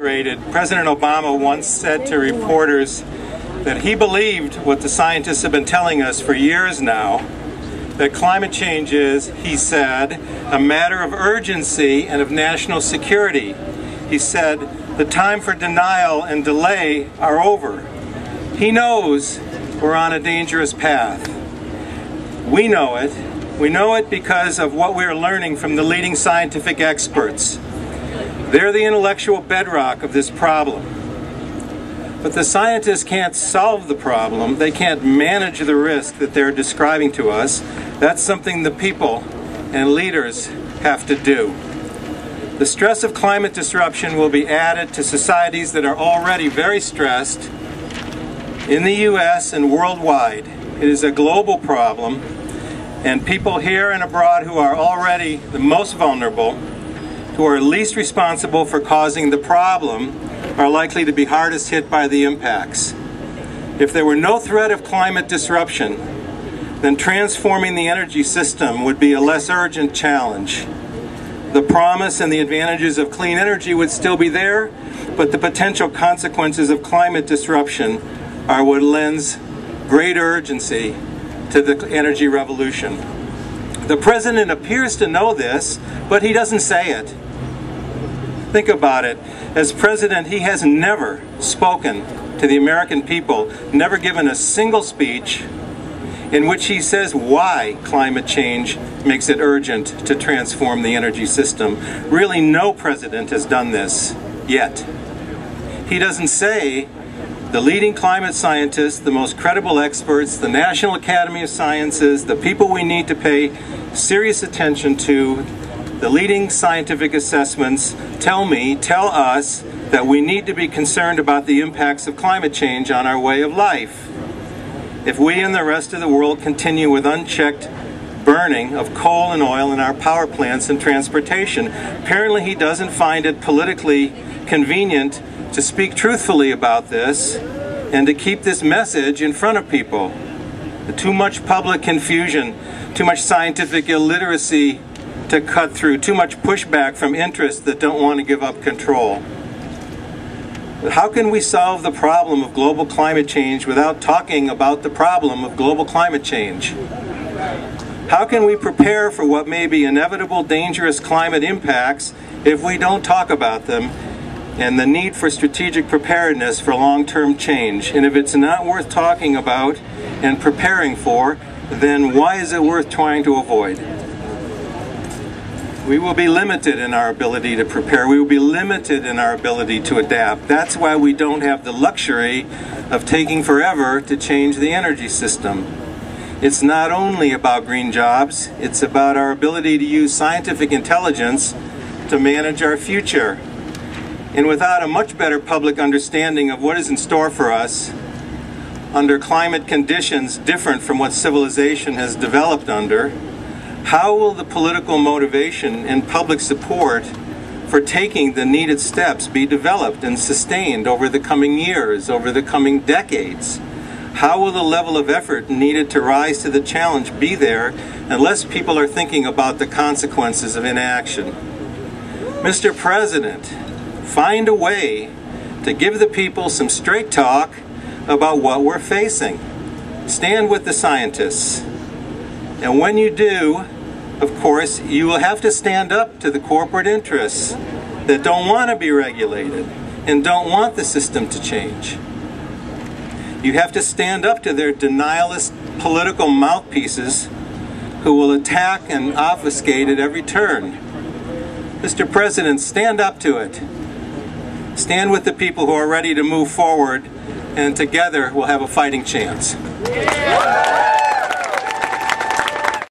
President Obama once said to reporters that he believed what the scientists have been telling us for years now, that climate change is, he said, a matter of urgency and of national security. He said, the time for denial and delay are over. He knows we're on a dangerous path. We know it. We know it because of what we're learning from the leading scientific experts. They're the intellectual bedrock of this problem. But the scientists can't solve the problem. They can't manage the risk that they're describing to us. That's something the people and leaders have to do. The stress of climate disruption will be added to societies that are already very stressed in the U.S. and worldwide. It is a global problem, and people here and abroad who are already the most vulnerable, who are least responsible for causing the problem, are likely to be hardest hit by the impacts. If there were no threat of climate disruption, then transforming the energy system would be a less urgent challenge. The promise and the advantages of clean energy would still be there, but the potential consequences of climate disruption are what lends great urgency to the energy revolution. The President appears to know this, but he doesn't say it. Think about it. As President, he has never spoken to the American people, never given a single speech in which he says why climate change makes it urgent to transform the energy system. Really, no president has done this yet. He doesn't say the leading climate scientists, the most credible experts, the National Academy of Sciences, the people we need to pay serious attention to, the leading scientific assessments tell us that we need to be concerned about the impacts of climate change on our way of life. If we and the rest of the world continue with unchecked burning of coal and oil in our power plants and transportation, apparently he doesn't find it politically convenient to speak truthfully about this and to keep this message in front of people. Too much public confusion, too much scientific illiteracy to cut through, too much pushback from interests that don't want to give up control. But how can we solve the problem of global climate change without talking about the problem of global climate change? How can we prepare for what may be inevitable dangerous climate impacts if we don't talk about them and the need for strategic preparedness for long-term change? And if it's not worth talking about and preparing for, then why is it worth trying to avoid? We will be limited in our ability to prepare. We will be limited in our ability to adapt. That's why we don't have the luxury of taking forever to change the energy system. It's not only about green jobs, it's about our ability to use scientific intelligence to manage our future. And without a much better public understanding of what is in store for us under climate conditions different from what civilization has developed under, how will the political motivation and public support for taking the needed steps be developed and sustained over the coming years, over the coming decades? How will the level of effort needed to rise to the challenge be there unless people are thinking about the consequences of inaction? Mr. President, find a way to give the people some straight talk about what we're facing. Stand with the scientists. And when you do, of course, you will have to stand up to the corporate interests that don't want to be regulated and don't want the system to change. You have to stand up to their denialist political mouthpieces who will attack and obfuscate at every turn. Mr. President, stand up to it. Stand with the people who are ready to move forward, and together we'll have a fighting chance.